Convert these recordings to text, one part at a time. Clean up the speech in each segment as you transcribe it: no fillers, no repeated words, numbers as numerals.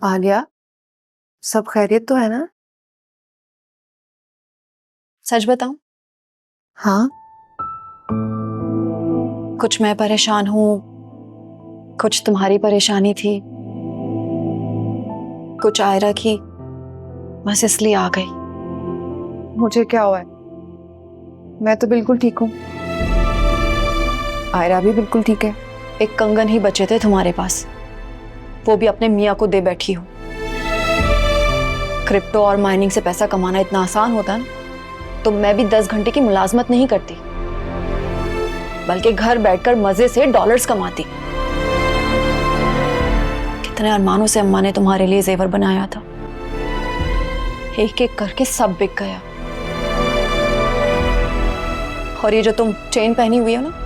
आलिया, सब खैरियत तो है ना? सच बताऊं, हाँ। कुछ मैं परेशान हूं, कुछ तुम्हारी परेशानी थी, कुछ आयरा की, बस इसलिए आ गई। मुझे क्या हुआ है? मैं तो बिल्कुल ठीक हूँ। आयरा भी बिल्कुल ठीक है। एक कंगन ही बचे थे तुम्हारे पास, वो भी अपने मियाँ को दे बैठी हो। क्रिप्टो और माइनिंग से पैसा कमाना इतना आसान होता ना, तो मैं भी 10 घंटे की मुलाजमत नहीं करती, बल्कि घर बैठकर मजे से डॉलर्स कमाती। कितने अरमानों से अम्मा ने तुम्हारे लिए जेवर बनाया था, एक एक करके सब बिक गया। और ये जो तुम चेन पहनी हुई हो ना,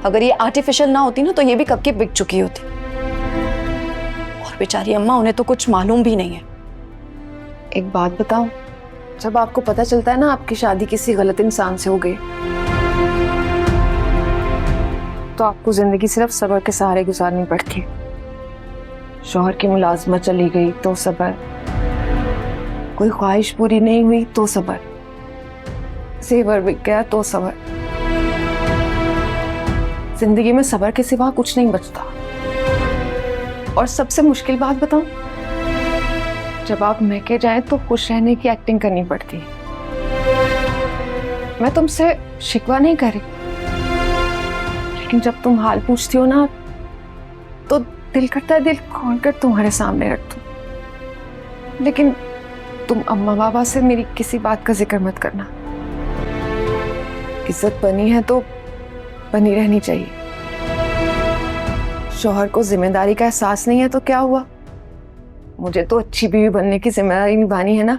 अगर ये आर्टिफिशियल ना होती ना, तो ये भी कब की बिक चुकी होती। और बेचारी अम्मा, उन्हें तो कुछ मालूम भी नहीं है। एक बात बताओ, जब आपको पता चलता है ना आपकी शादी किसी गलत इंसान से हो गई, तो आपको जिंदगी सिर्फ सब्र के सहारे गुजारनी पड़ती है। शौहर की मुलाजमत चली गई तो सब्र, कोई ख्वाहिश पूरी नहीं हुई तो सब्र, जेवर बिक गया तो सब्र। जिंदगी में सब्र के सिवा कुछ नहीं बचता। और सबसे मुश्किल बात बताऊं, जब आप महके जाएं तो खुश रहने की एक्टिंग करनी पड़ती है। मैं तुमसे शिकवा नहीं कर रही, लेकिन जब तुम हाल पूछती हो ना, तो दिल करता है दिल खोलकर तुम्हारे सामने रख दूं। लेकिन तुम अम्मा बाबा से मेरी किसी बात का जिक्र मत करना। इज्जत बनी है तो बनी रहनी चाहिए। शौहर को जिम्मेदारी का एहसास नहीं है तो क्या हुआ? मुझे तो अच्छी बीवी बनने की जिम्मेदारी निभानी है ना।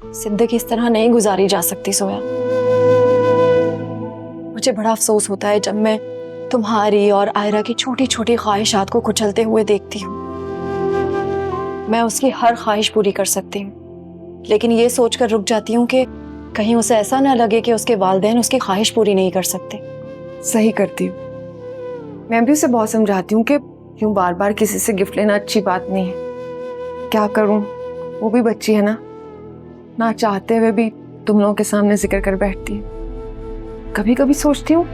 जिंदगी इस तरह नहीं गुजारी जा सकती सोया। मुझे बड़ा अफसोस होता है जब मैं तुम्हारी और आयरा की छोटी छोटी ख्वाहिशात को कुचलते हुए देखती हूँ। मैं उसकी हर ख्वाहिश पूरी कर सकती हूँ, लेकिन ये सोचकर रुक जाती हूँ कि कहीं उसे ऐसा ना लगे कि उसके वालिदैन उसकी ख्वाहिश पूरी नहीं कर सकते। सही करती हूँ। मैं भी उसे बहुत समझाती हूँ कि यूं बार बार किसी से गिफ्ट लेना अच्छी बात नहीं है। क्या करूँ, वो भी बच्ची है ना चाहते हुए भी तुम लोगों के सामने जिक्र कर बैठती है। कभी कभी सोचती हूँ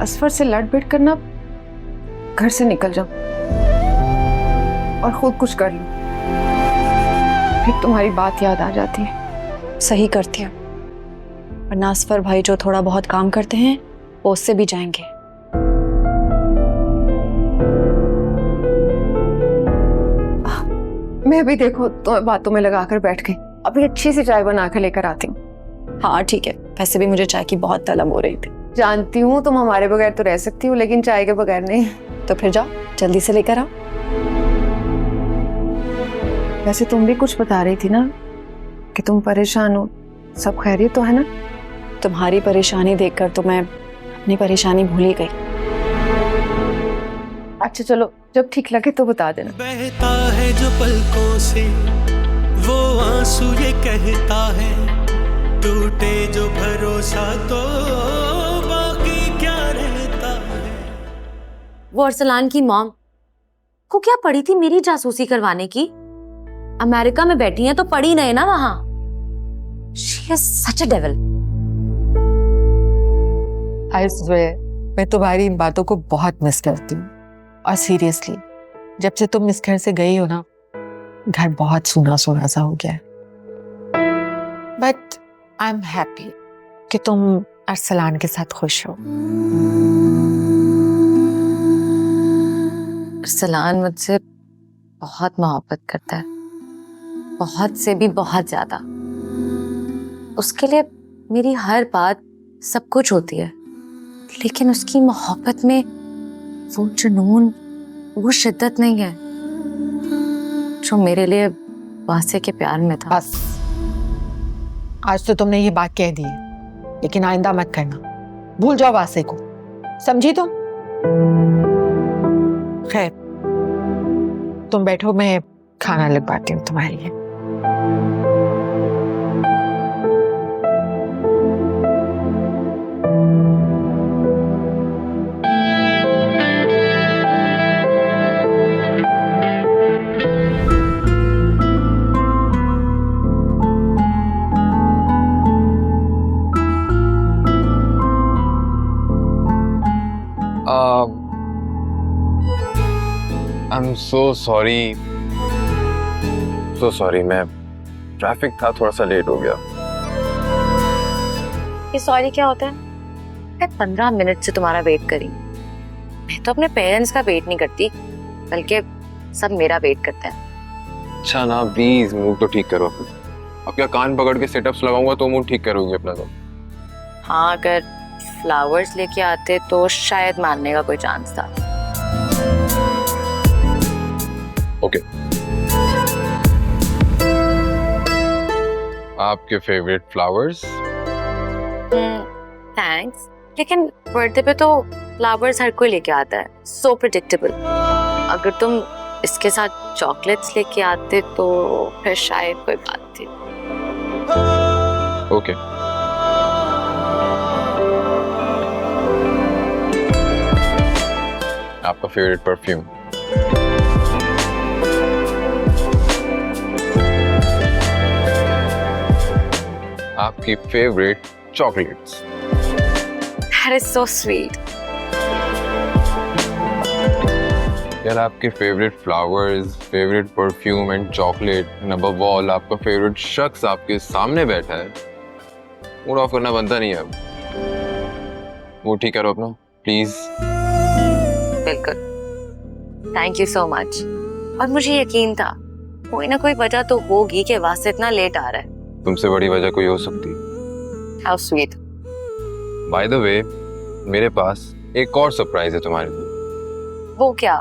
असफर से लड़ भिड़ करना, घर से निकल जाऊं और खुद कुछ कर लूं। फिर तुम्हारी बात याद आ जाती है। सही करती हो, वरना असफर भाई जो थोड़ा बहुत काम करते हैं वो उससे भी जाएंगे। मैं भी देखो तो बातों में लगाकर बैठ गई। अभी अच्छी सी चाय बना कर लेकर आती हूँ। हाँ ठीक है, वैसे भी मुझे चाय की बहुत तलब हो रही थी। जानती हूँ तुम हमारे बगैर तो रह सकती हो, लेकिन चाय के बगैर नहीं। तो फिर जाओ, जल्दी से लेकर आओ। वैसे तुम भी कुछ बता रही थी ना कि तुम परेशान हो, सब खैरियत तो है ना? तुम्हारी परेशानी देखकर तो मैं अपनी परेशानी भूल ही गई। अच्छा चलो, जब ठीक लगे तो बता देना। बहता है जो पलकों से वो आंसू ये कहता है, टूटे जो भरोसा तो बाकी क्या रहता है। वो अरसलान की मॉम को क्या पड़ी थी मेरी जासूसी करवाने की? अमेरिका में बैठी हैं तो पड़ी नहीं ना वहां। She is such a devil. I swear, मैं तुम्हारी इन बातों को बहुत मिस करती हूँ। और सीरियसली, जब से तुम इस घर से गई हो ना, घर बहुत सूना सूना सा हो गया है। बट आई एम हैप्पी कि तुम अरसलान के साथ खुश हो। अरसलान मुझसे बहुत मोहब्बत करता है, बहुत से भी बहुत ज्यादा। उसके लिए मेरी हर बात सब कुछ होती है, लेकिन उसकी मोहब्बत में वो जुनून, वो शिद्दत नहीं है जो मेरे लिए वासे के प्यार में था। बस, आज तो तुमने ये बात कह दी है, लेकिन आइंदा मत करना। भूल जाओ वासे को, समझी तुम? खैर, तुम बैठो, मैं खाना लगवाती हूँ तुम्हारे लिए। I'm so sorry. So sorry, मैं ट्रैफिक था, थोड़ा सा लेट हो गया। ये सॉरी क्या होता है? मैं 15 मिनट से तुम्हारा वेट करी। मैं तो अपने पेरेंट्स का वेट नहीं करती, बल्कि सब मेरा वेट करते हैं। अच्छा ना, प्लीज मूड तो ठीक करो। अब क्या कान पकड़ के सेटअप्स लगाऊंगा तो मूड ठीक करोगे अपना तो? हाँ, अगर फ्लावर्स लेके आते तो शायद मानने का कोई चांस था। ओके। आपके फेवरेट फ्लावर्स? थैंक्स, लेकिन बर्थडे पे तो फ्लावर्स हर कोई लेके आता है, सो प्रेडिक्टेबल। अगर तुम इसके साथ चॉकलेट्स लेके आते तो फिर शायद कोई बात थी। ओके। आपका फेवरेट परफ्यूम? आपकी favourite chocolates? That is so sweet. यार, आपके favourite flowers, favourite perfume and chocolate and above all आपका फेवरेट शख्स आपके सामने बैठा है, मूड ऑफ करना बनता नहीं है। अब मूड ठीक करो अपना प्लीज। बिल्कुल, थैंक यू सो मच। और मुझे यकीन था कोई ना कोई वजह तो होगी कि वास्ते इतना लेट आ रहा है। तुमसे बड़ी वजह कोई हो सकती? How sweet. By the way, मेरे पास एक और सरप्राइज है तुम्हारे लिए। वो क्या?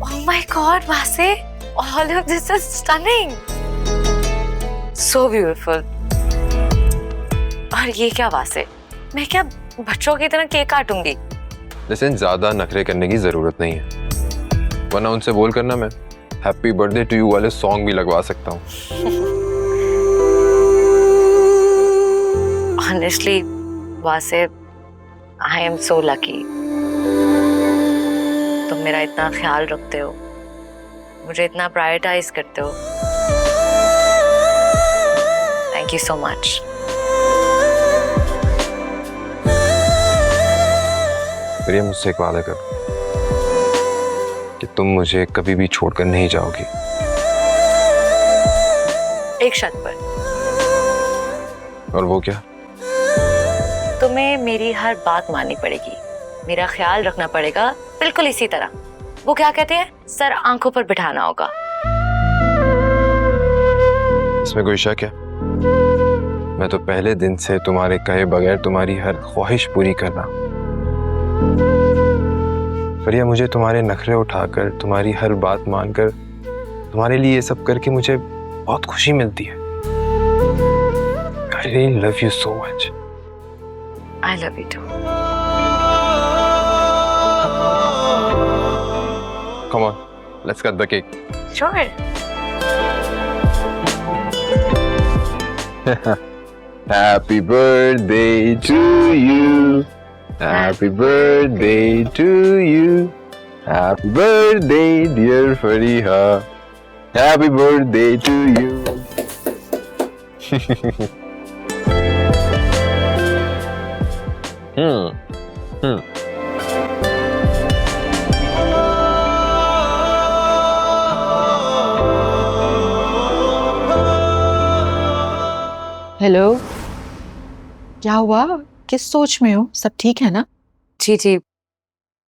Oh my God, Wasay, all of this is stunning. So beautiful. और ये क्या वासे? मैं क्या बच्चों की तरह केक काटूंगी? लेकिन ज्यादा नखरे करने की जरूरत नहीं है, वरना उनसे बोल करना मैं हैप्पी बर्थडे टू यू वाले सॉन्ग भी लगवा सकता हूँ। Honestly, Wasay, I am so lucky. तुम मेरा इतना ख्याल रखते हो, मुझे इतना प्रायोरिटाइज करते हो। Thank you so much. प्रिया, मुझसे एक वादा करो कि तुम मुझे कभी भी छोड़कर नहीं जाओगी। एक शर्त पर। और वो क्या? तुम्हें मेरी हर बात माननी पड़ेगी, मेरा ख्याल रखना पड़ेगा, बिल्कुल इसी तरह। वो क्या कहते हैं, सर आंखों पर बिठाना होगा। इसमें कोई शक है? मैं तो पहले दिन से तुम्हारे कहे बगैर तुम्हारी हर ख्वाहिश पूरी करना। प्रिया, मुझे तुम्हारे नखरे उठाकर, तुम्हारी हर बात मानकर, तुम्हारे लिए ये सब करके मुझे बहुत खुशी मिलती है। I really love you so much. I love you too. Come on, let's cut the cake. Sure. Happy birthday to you. Happy birthday to you. Happy birthday, dear Fariha. Happy birthday to you. Hello, क्या हुआ? किस सोच में हो? सब ठीक है ना? जी जी,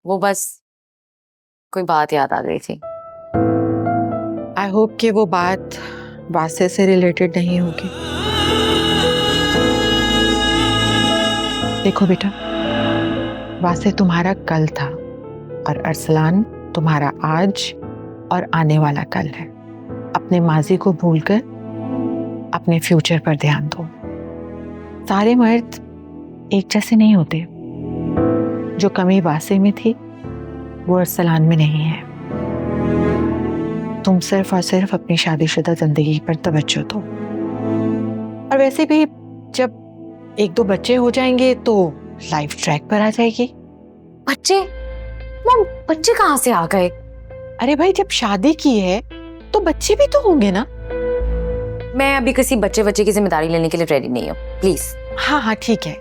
वो बस कोई बात याद आ गई थी। आई होप कि वो बात वासे से रिलेटेड नहीं होगी। देखो बेटा, वासे तुम्हारा कल था और अरसलान तुम्हारा आज और आने वाला कल है। अपने माजी को भूलकर अपने फ्यूचर पर ध्यान दो। सारे मर्द एक जैसे नहीं होते। जो कमी वासे में थी वो अरसलान में नहीं है। तुम सिर्फ और सिर्फ अपनी शादीशुदा जिंदगी पर तवज्जो दो। और वैसे भी जब एक दो बच्चे हो जाएंगे तो लाइफ ट्रैक पर आ जाएगी। बच्चे? मम, बच्चे कहाँ से आ गए? अरे भाई, जब शादी की है तो बच्चे भी तो होंगे ना। मैं अभी किसी बच्चे की जिम्मेदारी लेने के लिए रेडी नहीं हूँ, प्लीज। हाँ हाँ ठीक है,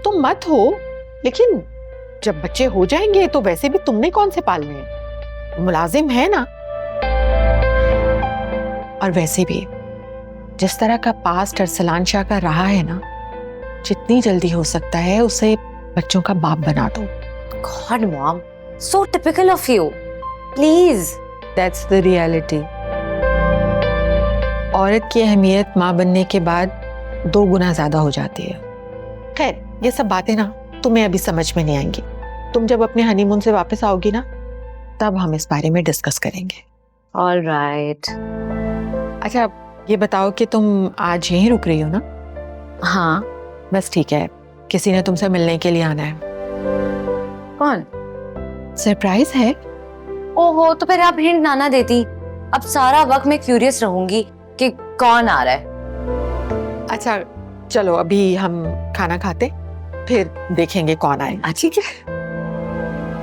तुम मत हो, लेकिन जब बच्चे हो जाएंगे तो वैसे भी तुमने कौन से पालने हैं, मुलाजिम है ना। और वैसे भी जिस तरह का पास्ट अरसलान शाह का रहा है ना, जितनी जल्दी हो सकता है उसे बच्चों का बाप बना दो। God, Mom, so typical of you. Please. That's the reality. औरत की अहमियत माँ बनने के बाद 2 गुना ज्यादा हो जाती है। खैर, ये सब बातें ना तुम्हें अभी समझ में नहीं आएंगी। तुम जब अपने हनीमून से वापस आओगी ना, तब हम इस बारे में डिस्कस करेंगे। All right. अच्छा, ये बताओ कि तुम आज यहीं रुक रही हो ना? हाँ. बस ठीक है, किसी ने तुमसे मिलने के लिए आना है। कौन? सरप्राइज है। ओहो, तो फिर आप हिंट ना देती। अब सारा वक्त मैं क्यूरियस रहूंगी कि कौन आ रहा है। अच्छा चलो, अभी हम खाना खाते, फिर देखेंगे कौन आए। ठीक है।